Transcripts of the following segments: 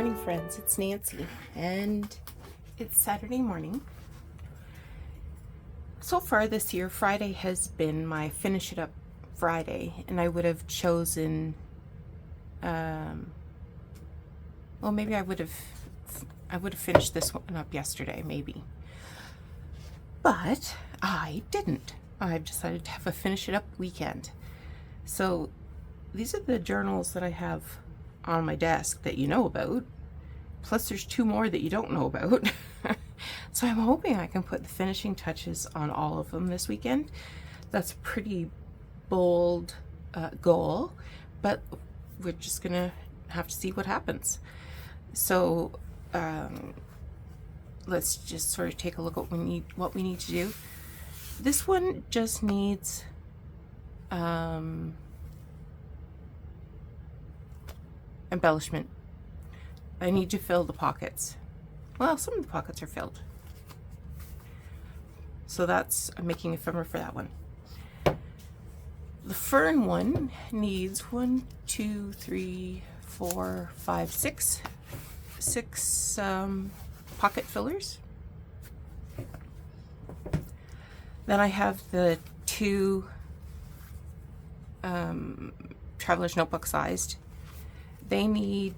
morning, friends. It's Nancy, and it's Saturday morning. So far this year, Friday has been my finish it up Friday, and I would have chosen, well, maybe I would have finished this one up yesterday, maybe. But I didn't. I've decided to have a finish it up weekend. So these are the journals that I have on my desk that you know about. Plus there's two more that you don't know about. So I'm hoping I can put the finishing touches on all of them this weekend. That's a pretty bold goal, but we're just gonna have to see what happens. So let's just sort of take a look at what we need to do. This one just needs embellishment. I need to fill the pockets. Well, some of the pockets are filled. So I'm making ephemera for that one. The fern one needs 1, 2, 3, 4, 5, 6 pocket fillers. Then I have the two traveler's notebook sized. They need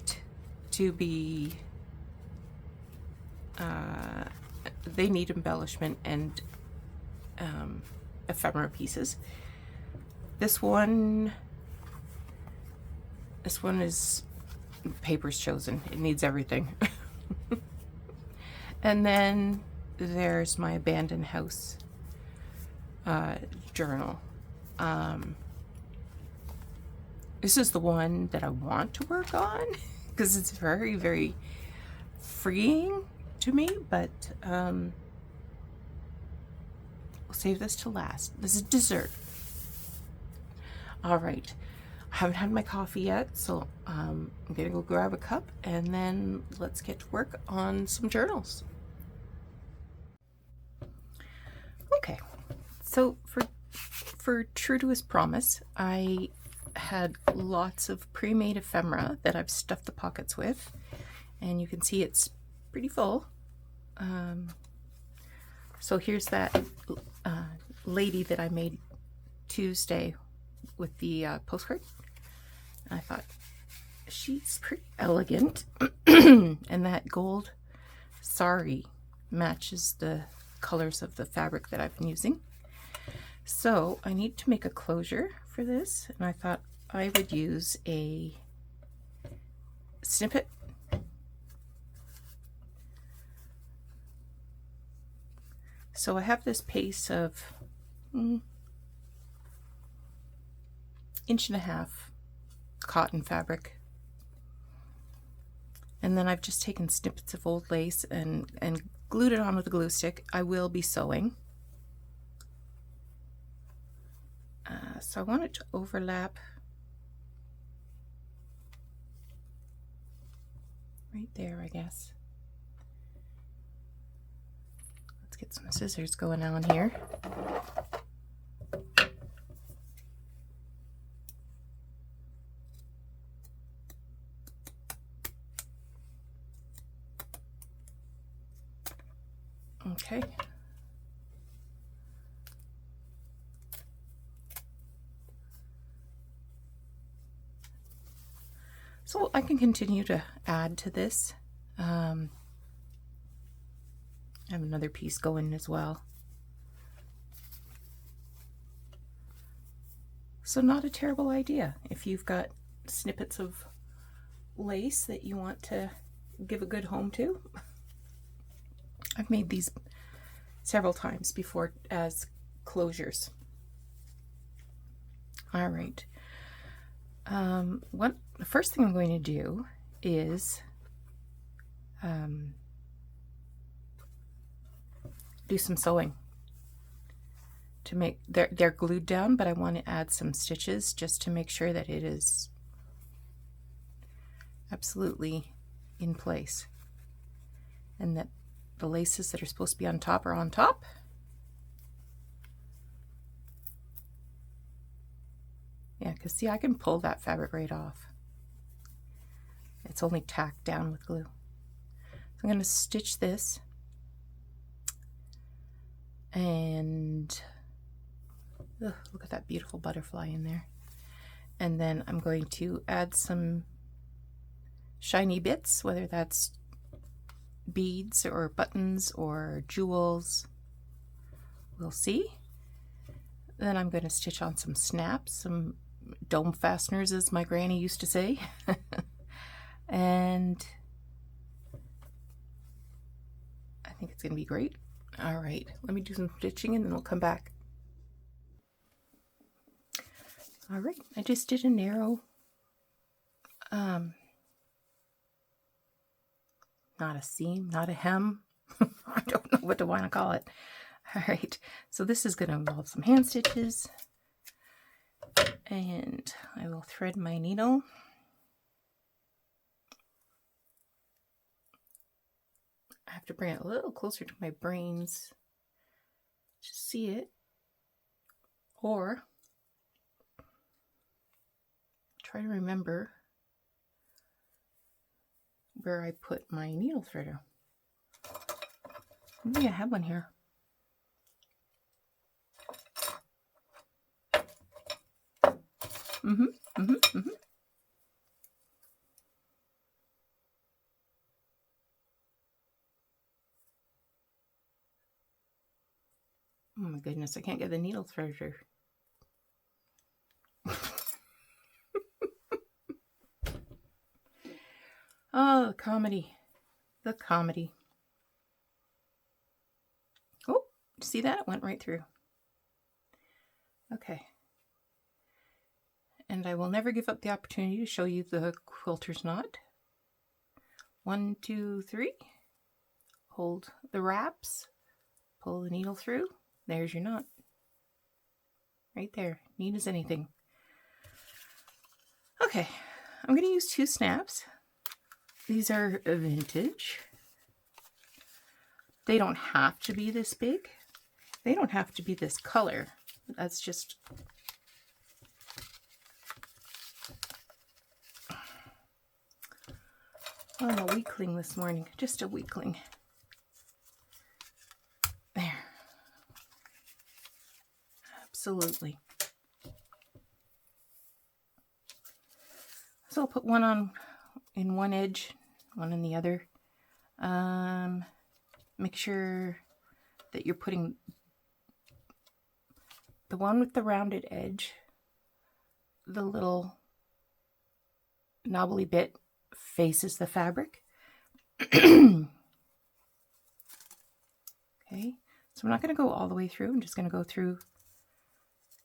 to be they need embellishment and ephemera pieces. This one is paper's chosen. It needs everything. And then there's my abandoned house journal. This is the one that I want to work on because it's very, very freeing to me, but we'll save this to last. This is dessert. All right, I haven't had my coffee yet, so I'm gonna go grab a cup and then let's get to work on some journals. Okay, so for true to his promise, I had lots of pre-made ephemera that I've stuffed the pockets with, and you can see it's pretty full. So here's that lady that I made Tuesday with the postcard. I thought she's pretty elegant, and that gold sari matches the colors of the fabric that I've been using. So I need to make a closure for this, and I thought I would use a snippet. So I have this piece of 1.5 inch cotton fabric, and then I've just taken snippets of old lace and glued it on with a glue stick. I will be sewing. So I want it to overlap right there, I guess. Let's get some scissors going on here. Okay. So I can continue to add to this. I have another piece going as well. So not a terrible idea if you've got snippets of lace that you want to give a good home to. I've made these several times before as closures. All right. The first thing I'm going to do is do some sewing to make they're glued down, but I want to add some stitches just to make sure that it is absolutely in place and that the laces that are supposed to be on top are on top. Yeah, because see, I can pull that fabric right off. It's only tacked down with glue. So I'm going to stitch this, and look at that beautiful butterfly in there. And then I'm going to add some shiny bits, whether that's beads or buttons or jewels. We'll see. Then I'm going to stitch on some snaps, some dome fasteners, as my granny used to say. And I think it's going to be great. All right, let me do some stitching and then we'll come back. All right, I just did a narrow, not a seam, not a hem. I don't know what to want to call it. All right, so this is going to involve some hand stitches, and I will thread my needle. I have to bring it a little closer to my brains to see it, or try to remember where I put my needle threader. Maybe I have one here. Oh my goodness, I can't get the needle threader. Oh, the comedy. The comedy. Oh, see that? It went right through. Okay. And I will never give up the opportunity to show you the quilter's knot. 1, 2, 3. Hold the wraps. Pull the needle through. There's your knot. Right there. Neat as anything. Okay. I'm going to use 2 snaps. These are vintage. They don't have to be this big. They don't have to be this color. That's just... I'm a weakling this morning. Just a weakling. There. Absolutely. So I'll put one on in one edge, one in the other. Make sure that you're putting the one with the rounded edge, the little knobbly bit faces the fabric. Okay, so I'm not going to go all the way through. I'm just going to go through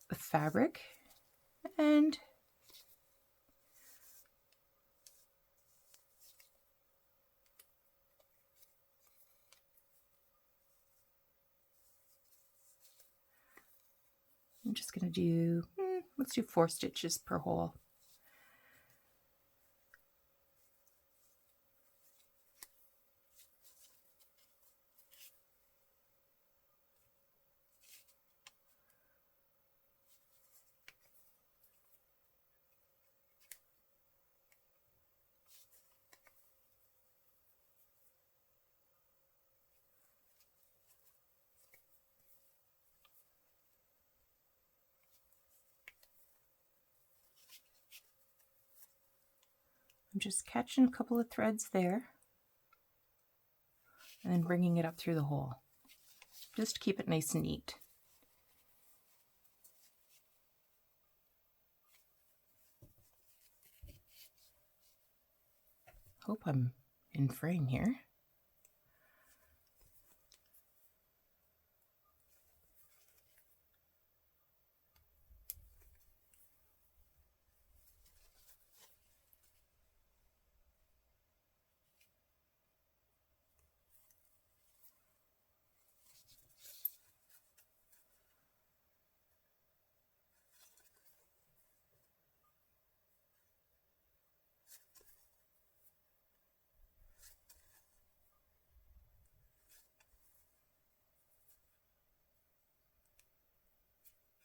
the fabric, and I'm just going to do, let's do 4 stitches per hole. I'm just catching a couple of threads there and then bringing it up through the hole, just to keep it nice and neat. Hope I'm in frame here.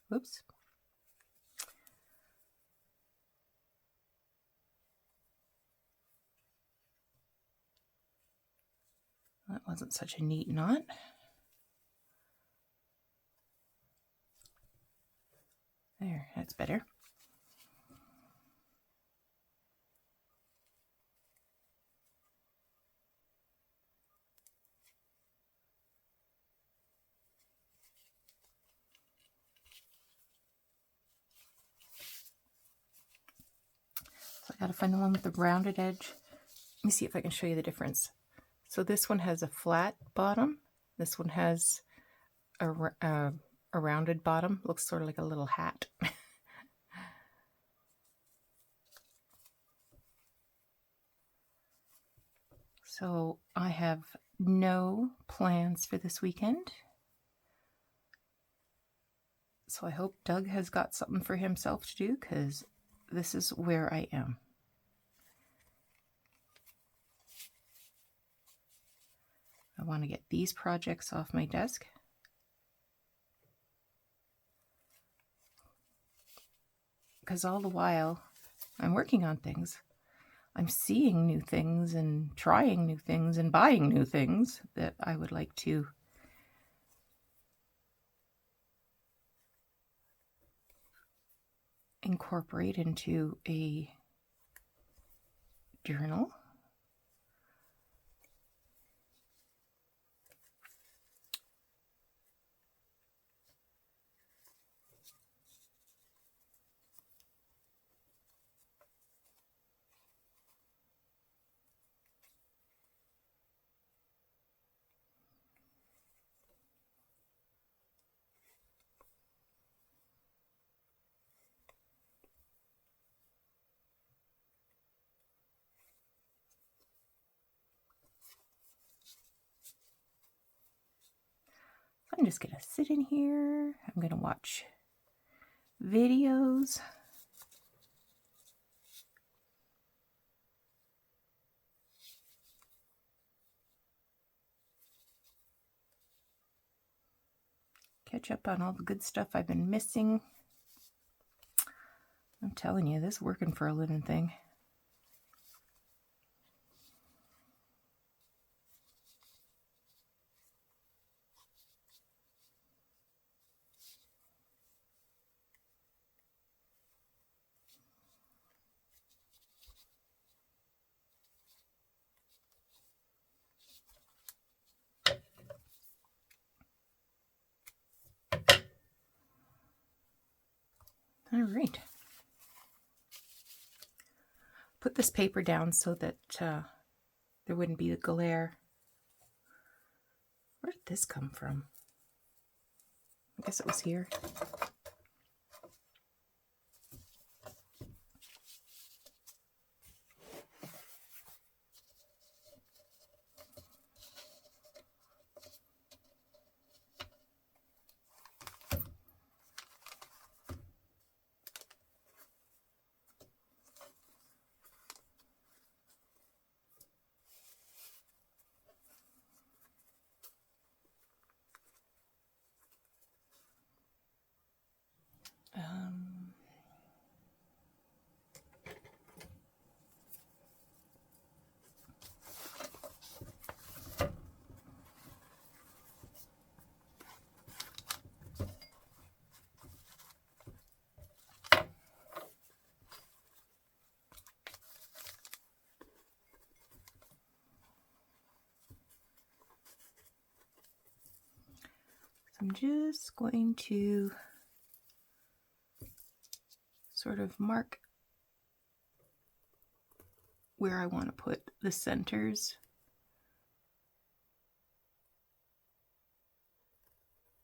Whoops. wasn't such a neat knot. There, that's better. So I gotta find the one with the rounded edge. Let me see if I can show you the difference. So this one has a flat bottom. This one has a rounded bottom. Looks sort of like a little hat. So I have no plans for this weekend. So I hope Doug has got something for himself to do, because this is where I am. I want to get these projects off my desk. Because all the while I'm working on things, I'm seeing new things and trying new things and buying new things that I would like to incorporate into a journal. I'm just going to sit in here. I'm going to watch videos. Catch up on all the good stuff I've been missing. I'm telling you, this working for a living thing. All right. Put this paper down so that there wouldn't be the glare. Where did this come from? I guess it was here. I'm just going to sort of mark where I want to put the centers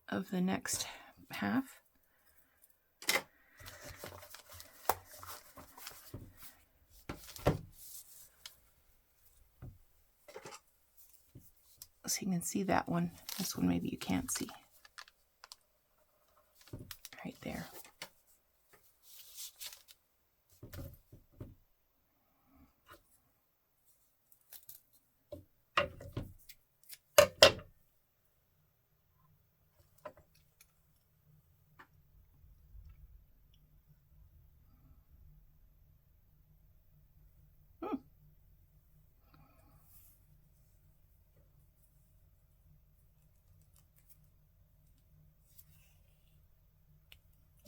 of the next half. So you can see that one. This one maybe you can't see. Right there.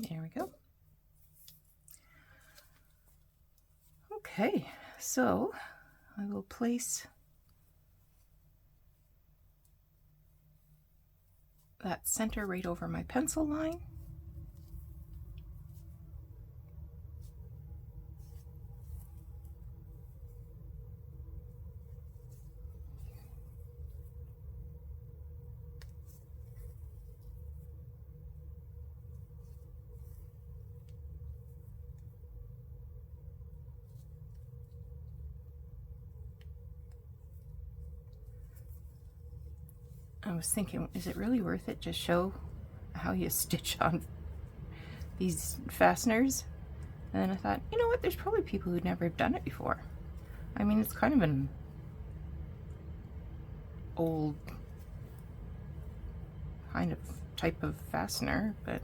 There we go. Okay, so I will place that center right over my pencil line. I was thinking, is it really worth it to show how you stitch on these fasteners? And then I thought, you know what, there's probably people who'd never have done it before. I mean, it's kind of an old kind of type of fastener, but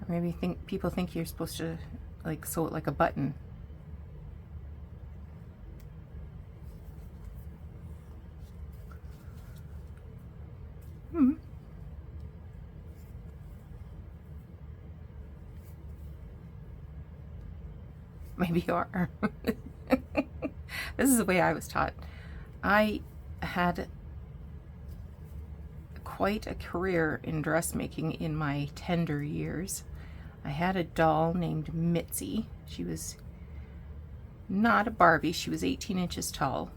maybe people think you're supposed to like sew it like a button. Maybe you are. This is the way I was taught. I had quite a career in dressmaking in my tender years. I had a doll named Mitzi. She was not a Barbie. She was 18 inches tall.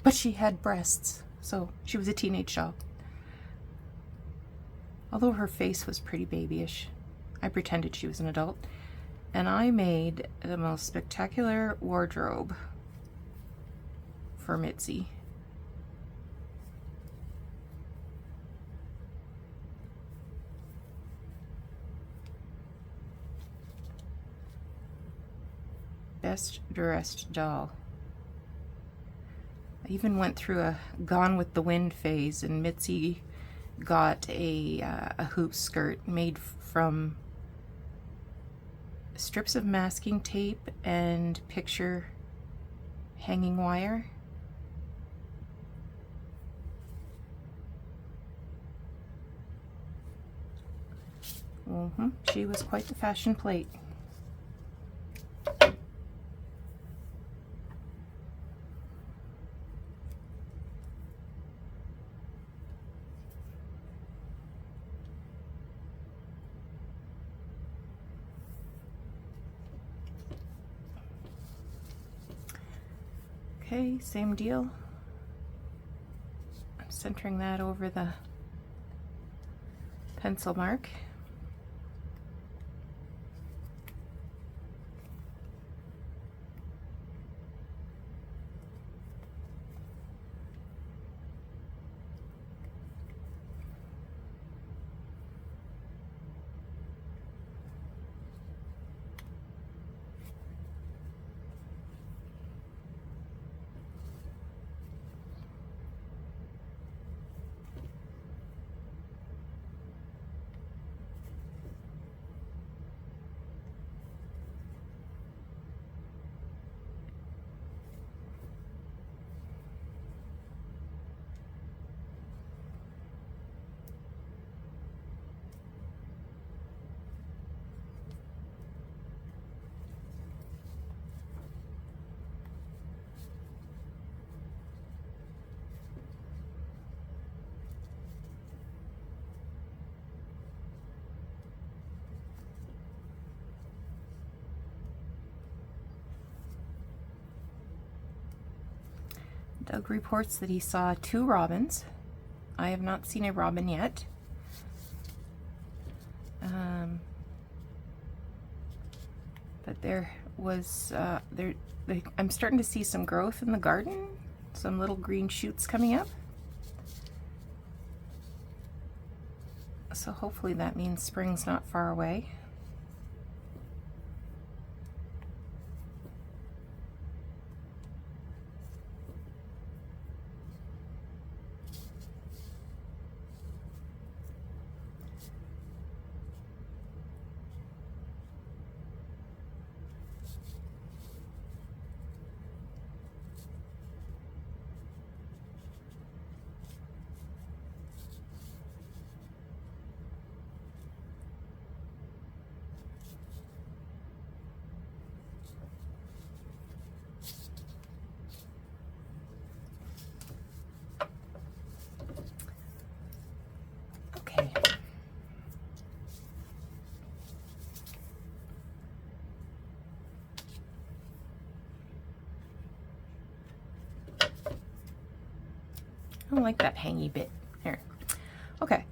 But she had breasts, so she was a teenage doll. Although her face was pretty babyish. I pretended she was an adult. And I made the most spectacular wardrobe for Mitzi. Best dressed doll. I even went through a Gone with the Wind phase, and Mitzi got a hoop skirt made from strips of masking tape and picture hanging wire. She was quite the fashion plate. Okay, same deal. I'm centering that over the pencil mark. Doug reports that he saw 2 robins. I have not seen a robin yet. But there was, I'm starting to see some growth in the garden, some little green shoots coming up. So hopefully that means spring's not far away. I don't like that hangy bit. Here. Okay.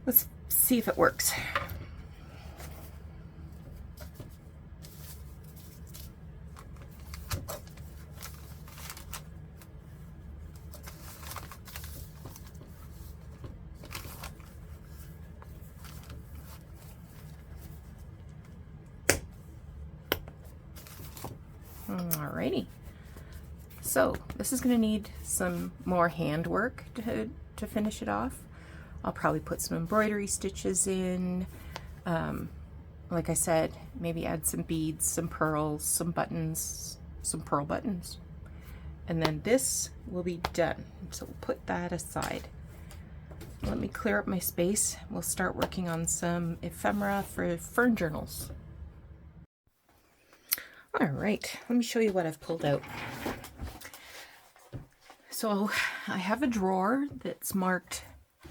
Let's see if it works. Alrighty. So this is going to need some more handwork to finish it off. I'll probably put some embroidery stitches in. Like I said, maybe add some beads, some pearls, some buttons, some pearl buttons. And then this will be done. So we'll put that aside. Let me clear up my space. We'll start working on some ephemera for fern journals. All right, let me show you what I've pulled out. So I have a drawer that's marked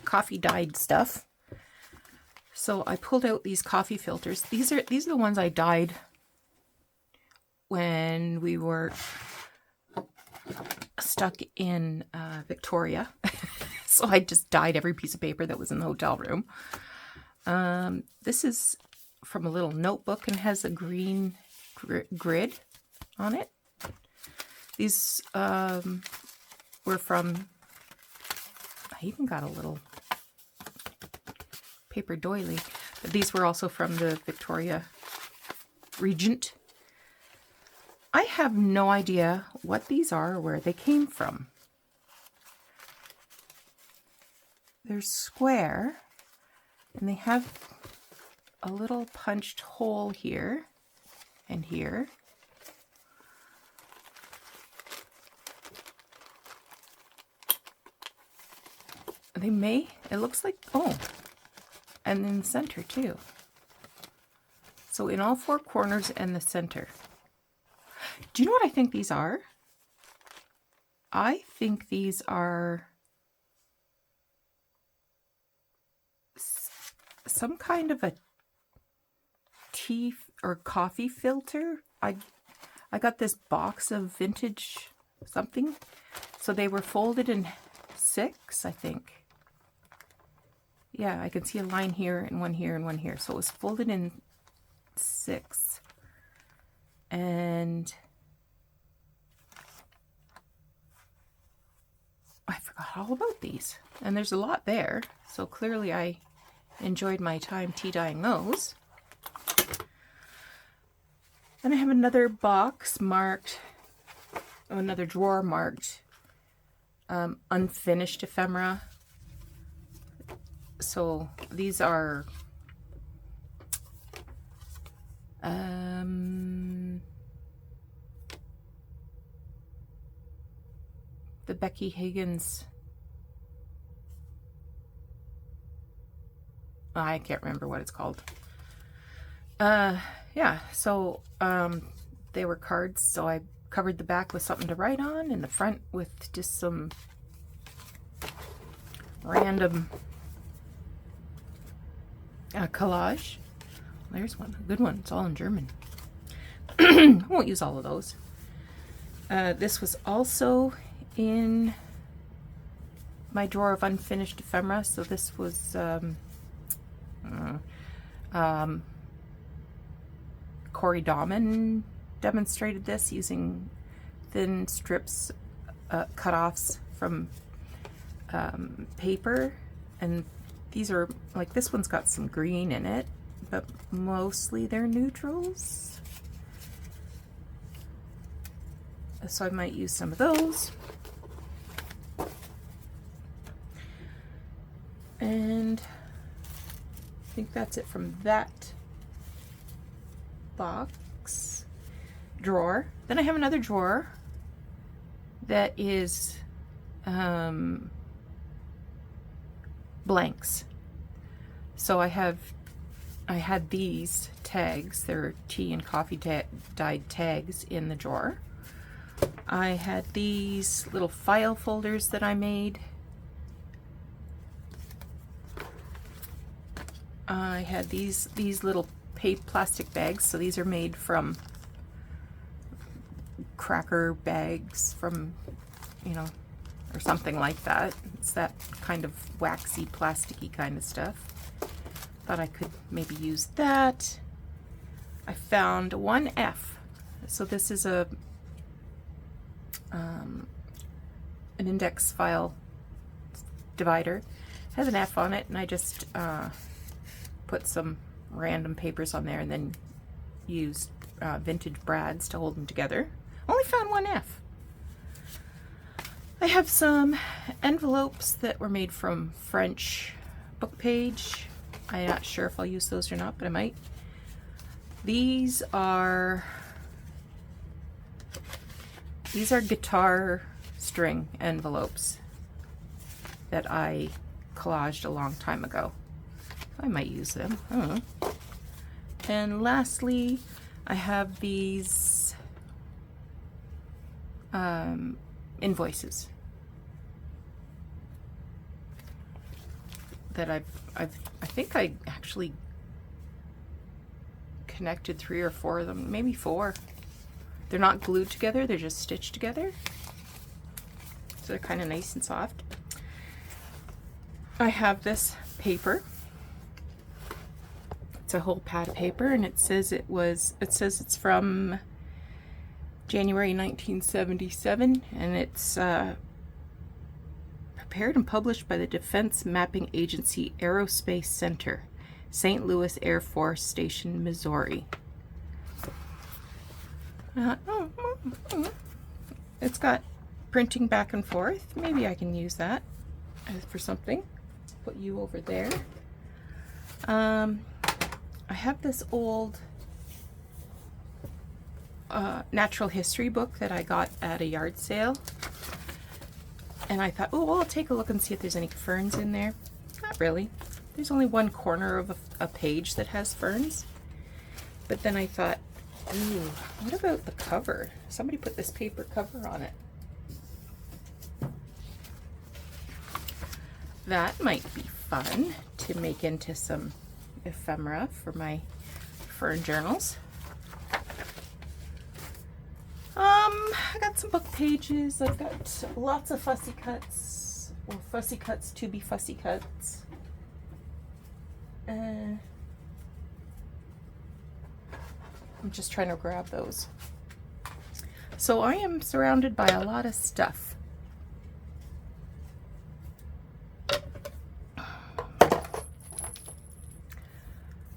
coffee dyed stuff. So I pulled out these coffee filters. These are the ones I dyed when we were stuck in Victoria. So I just dyed every piece of paper that was in the hotel room. This is from a little notebook and has a green grid on it. These were from, I even got a little paper doily, but these were also from the Victoria Regent. I have no idea what these are or where they came from. They're square and they have a little punched hole here and here. They may, it looks like, oh, and in the center too. So in all four corners and the center. Do you know what I think these are? I think these are some kind of a tea or coffee filter. I got this box of vintage something. So they were folded in 6, I think. Yeah, I can see a line here and one here and one here. So it was folded in 6. And I forgot all about these. And there's a lot there. So clearly I enjoyed my time tea dyeing those. Then I have another box marked, another drawer marked unfinished ephemera. So these are the Becky Higgins, I can't remember what it's called. Yeah, so they were cards, so I covered the back with something to write on and the front with just some random collage. There's one, a good one. It's all in German. I won't use all of those. This was also in my drawer of unfinished ephemera. So this was Corey Dahman demonstrated this using thin strips, cut-offs from paper, and these are like, this one's got some green in it, but mostly they're neutrals. So I might use some of those. And I think that's it from that box drawer. Then I have another drawer that is blanks. So I had these tags, they're tea and coffee dyed tags in the drawer. I had these little file folders that I made. I had these little plastic bags, so these are made from cracker bags from, you know, or something like that. It's that kind of waxy, plasticky kind of stuff. Thought I could maybe use that. I found one F. So this is a an index file divider. It has an F on it, and I just put some random papers on there and then used vintage brads to hold them together. Only found one F. I have some envelopes that were made from French book page. I'm not sure if I'll use those or not, but I might. These are guitar string envelopes that I collaged a long time ago. I might use them. I don't know. And lastly, I have these invoices that I think I actually connected 3 or 4 of them, maybe 4. They're not glued together, they're just stitched together. So they're kind of nice and soft. I have this paper. It's a whole pad of paper, and it says it's from January 1977, and it's prepared and published by the Defense Mapping Agency Aerospace Center, St. Louis Air Force Station, Missouri. It's got printing back and forth. Maybe I can use that for something. Put you over there. I have this old natural history book that I got at a yard sale, and I thought, oh, well, I'll take a look and see if there's any ferns in there. Not really. There's only one corner of a page that has ferns. But then I thought, ooh, what about the cover? Somebody put this paper cover on it. That might be fun to make into some ephemera for my fern journals. I got some book pages. I've got lots of fussy cuts, or fussy cuts to be fussy cuts. I'm just trying to grab those. So I am surrounded by a lot of stuff.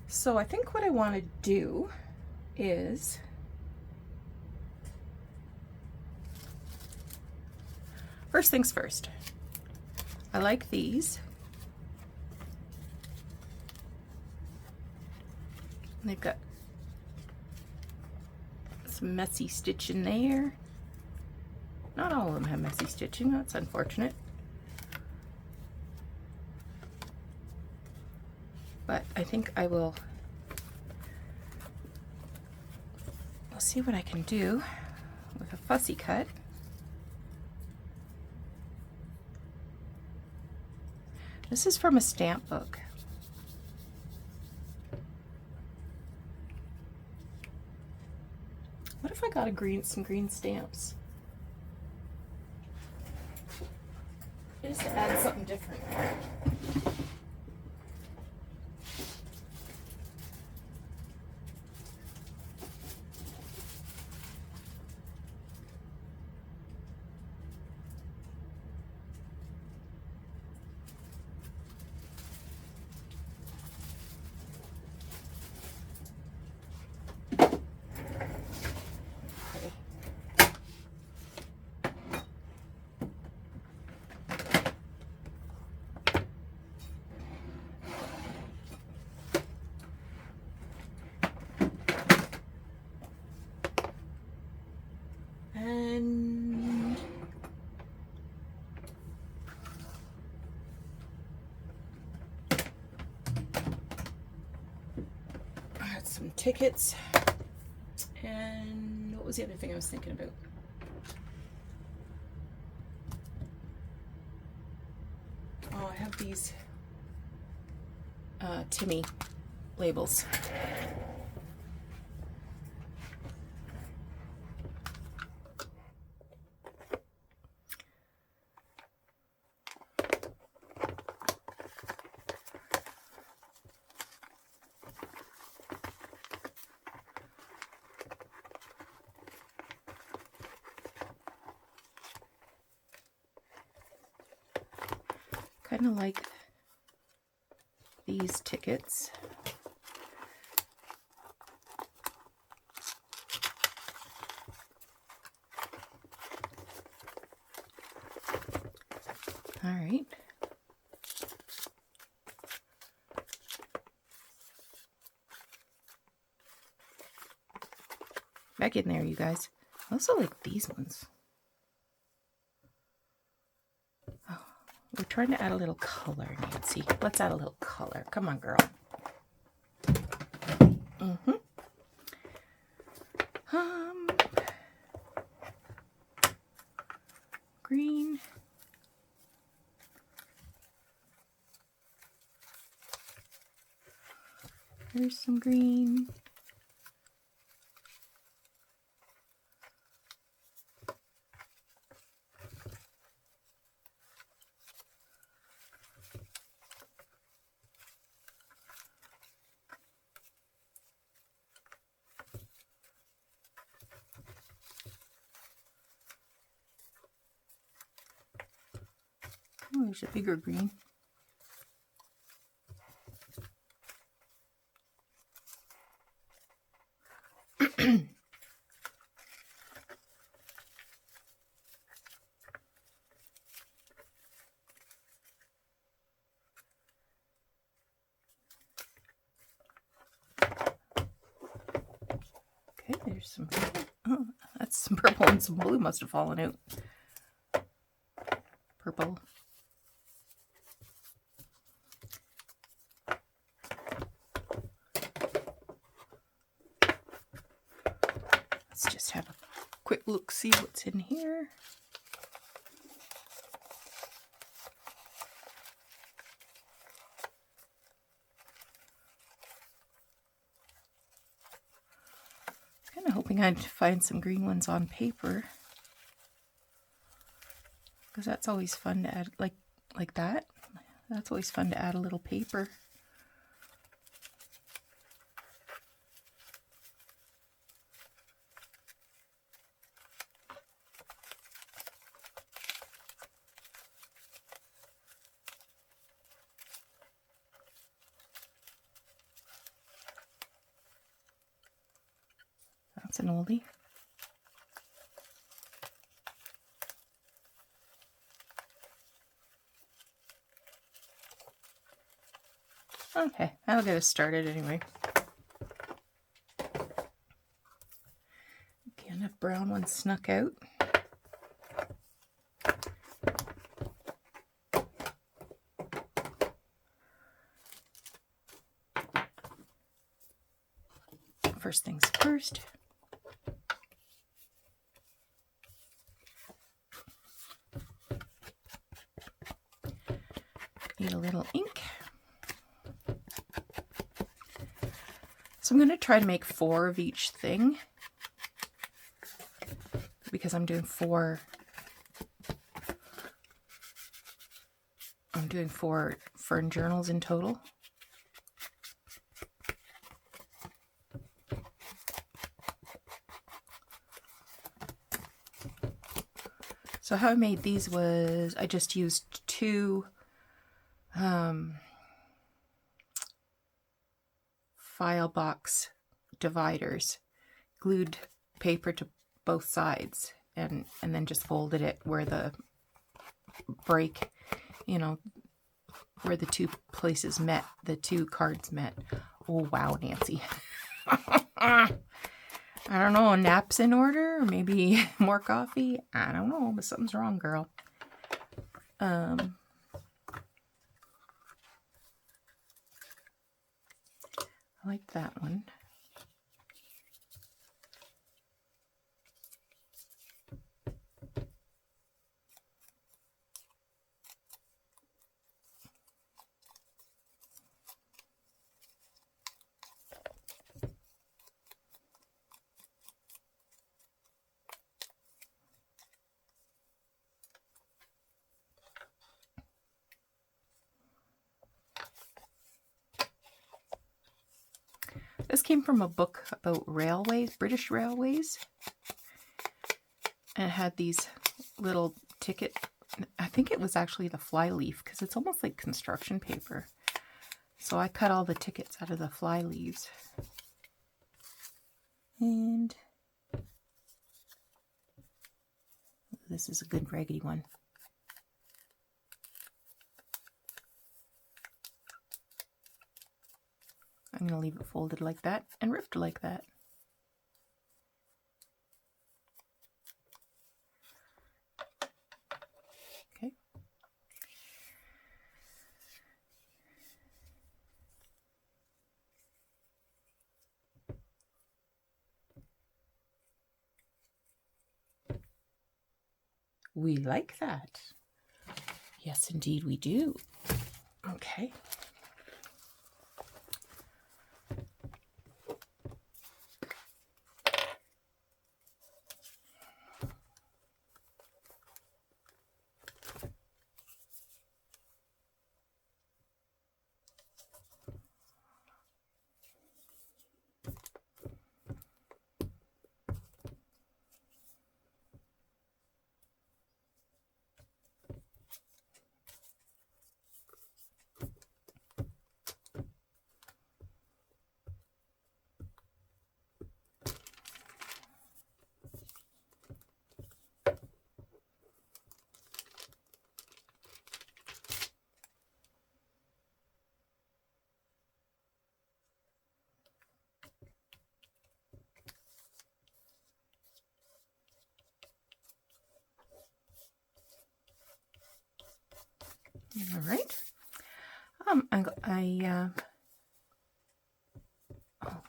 So I think what I want to do is first things first. I like these. And they've got some messy stitch in there. Not all of them have messy stitching, that's unfortunate. But I think I'll see what I can do with a fussy cut. This is from a stamp book. What if I got some green stamps? Just to add something different. And I had some tickets. And what was the other thing I was thinking about? Oh, I have these Timmy labels. kind of like these tickets. All right. Back in there, you guys. I also like these ones. Oh, we're trying to add a little color, Nancy. Let's add a little color. Come on, girl. Green. There's some green. Oh, there's a bigger green. Okay, there's some purple. Oh, that's some purple and some blue must have fallen out. Purple. Let's just have a quick look, see what's in here. Kind of hoping I'd find some green ones on paper, because that's always fun to add, like that. That's always fun to add a little paper. That's an oldie. Okay, that'll get us started anyway. Okay, enough brown ones snuck out. First things first. Need a little ink. So I'm going to try to make 4 of each thing, because I'm doing 4 fern journals in total. So how I made these was I just used 2 file box dividers, glued paper to both sides, and then just folded it where the break, you know, where the 2 places met, the 2 cards met. Oh wow, Nancy. I don't know, naps in order, or maybe more coffee. I don't know, but something's wrong, girl. I like that one. This came from a book about railways, British railways. And it had these little ticket I think it was actually the fly leaf because it's almost like construction paper. So I cut all the tickets out of the fly leaves. And this is a good raggedy one. I'm going to leave it folded like that and ripped like that. Okay. We like that. Yes, indeed we do. Okay. All right. Oh,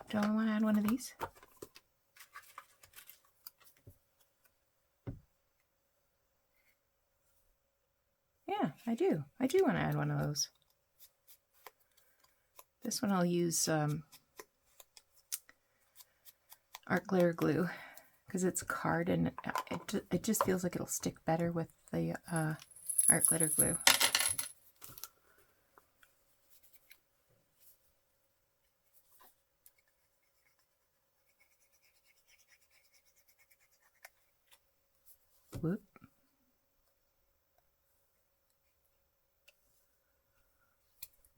do I want to add one of these? Yeah, I do. I do want to add one of those. This one I'll use art glitter glue because it's card and it just feels like it'll stick better with the art glitter glue. Whoop.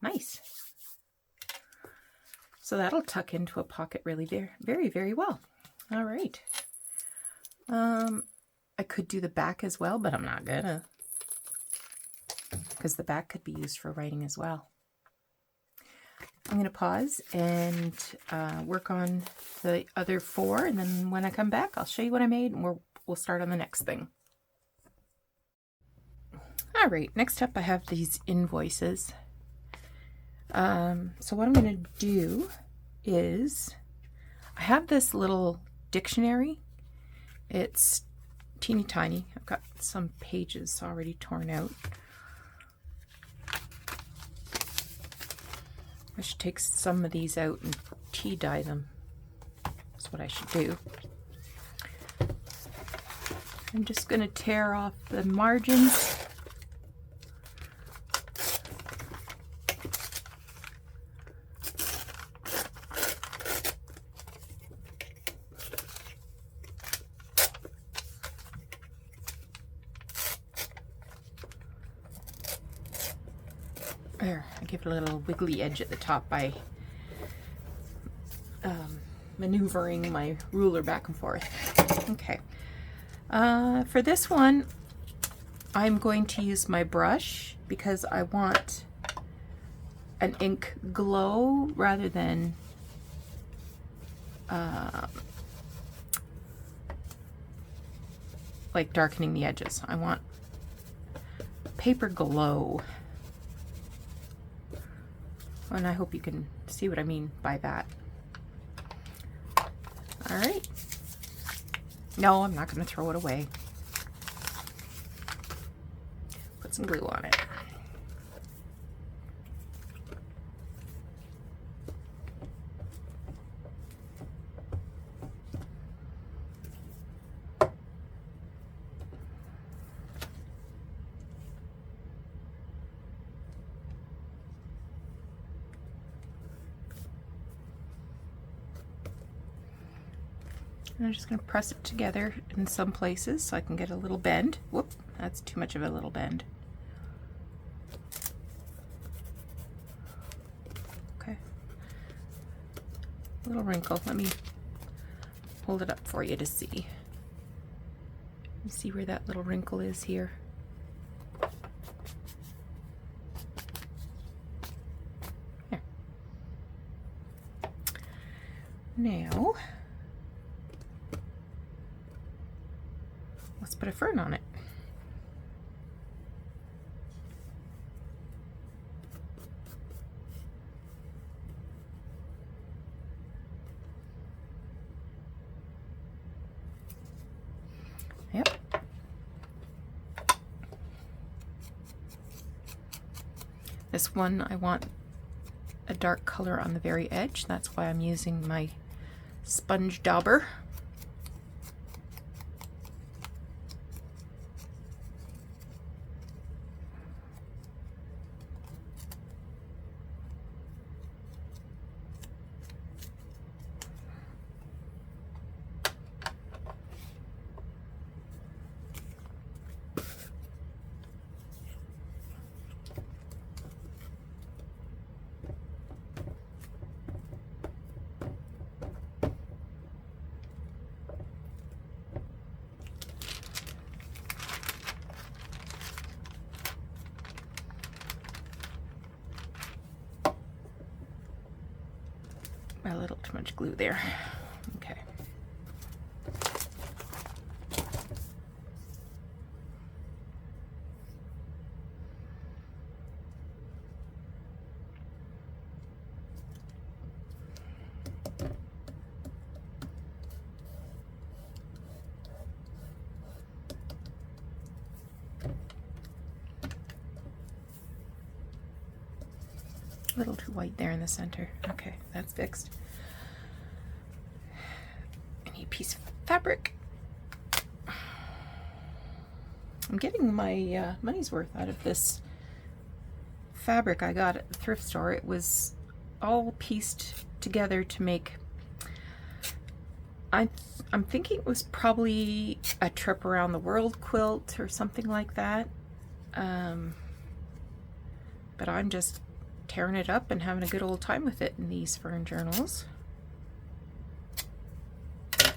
Nice. So that'll tuck into a pocket really very, very well. All right. I could do the back as well, but I'm not gonna, because the back could be used for writing as well. I'm gonna pause and work on the other 4, and then when I come back, I'll show you what I made, and we'll start on the next thing. All right, next up I have these invoices. So what I'm going to do is, I have this little dictionary. It's teeny tiny. I've got some pages already torn out. I should take some of these out and tea dye them. That's what I should do. I'm just going to tear off the margins. There, I give it a little wiggly edge at the top by maneuvering my ruler back and forth. Okay. For this one, I'm going to use my brush because I want an ink glow rather than like darkening the edges. I want paper glow. And I hope you can see what I mean by that. All right. No, I'm not going to throw it away. Put some glue on it. And I'm just going to press it together in some places so I can get a little bend. Whoop, That's too much of a little bend. Okay. Little wrinkle. Let me hold it up for you to see. You see where that little wrinkle is here? There. Now, let's put a fern on it. Yep. This one I want a dark color on the very edge. That's why I'm using my sponge dauber. A little too much glue there. Okay. A little too white there in the center. Okay, that's fixed. I need a piece of fabric. I'm getting my money's worth out of this fabric I got at the thrift store. It was all pieced together to make, I'm thinking it was probably a trip around the world quilt or something like that. But I'm just tearing it up and having a good old time with it in these fern journals. I'm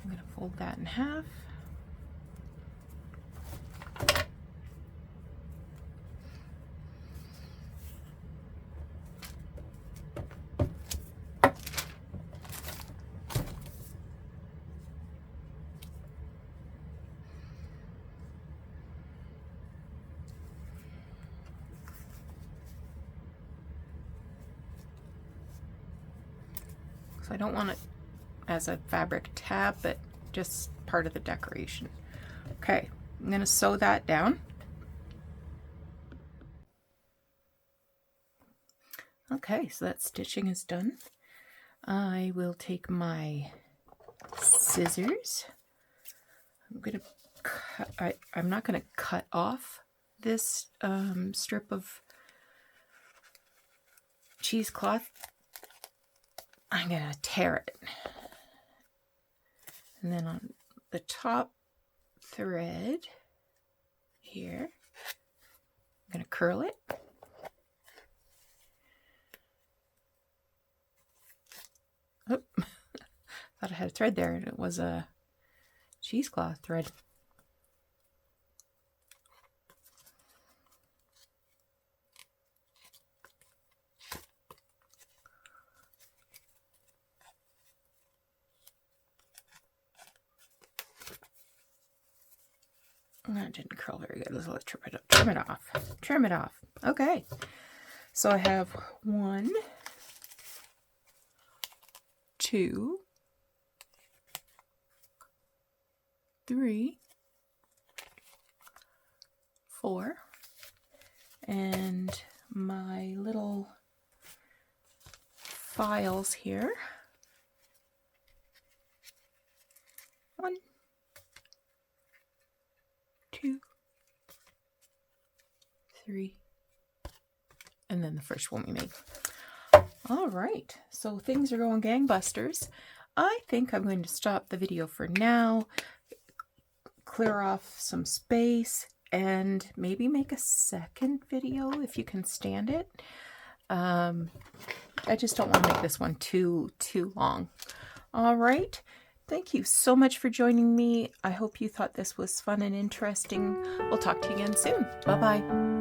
going to fold that in half. I don't want it as a fabric tab, but just part of the decoration. Okay, I'm going to sew that down. Okay, so that stitching is done. I will take my scissors. I'm going to cut, I'm not going to cut off this strip of cheesecloth. I'm going to tear it. And then on the top thread here, I'm going to curl it. Oh, thought I had a thread there, and it was a cheesecloth thread. That didn't curl very good. Let's trim it up. Trim it off. Trim it off. Okay. So I have 1, 2, 3, 4, and my little files here. 1, 2, 3, and then the first one we made. All right, so things are going gangbusters. I think I'm going to stop the video for now, clear off some space and maybe make a second video if you can stand it. I just don't want to make this one too long. All right. Thank you so much for joining me. I hope you thought this was fun and interesting. We'll talk to you again soon. Bye-bye.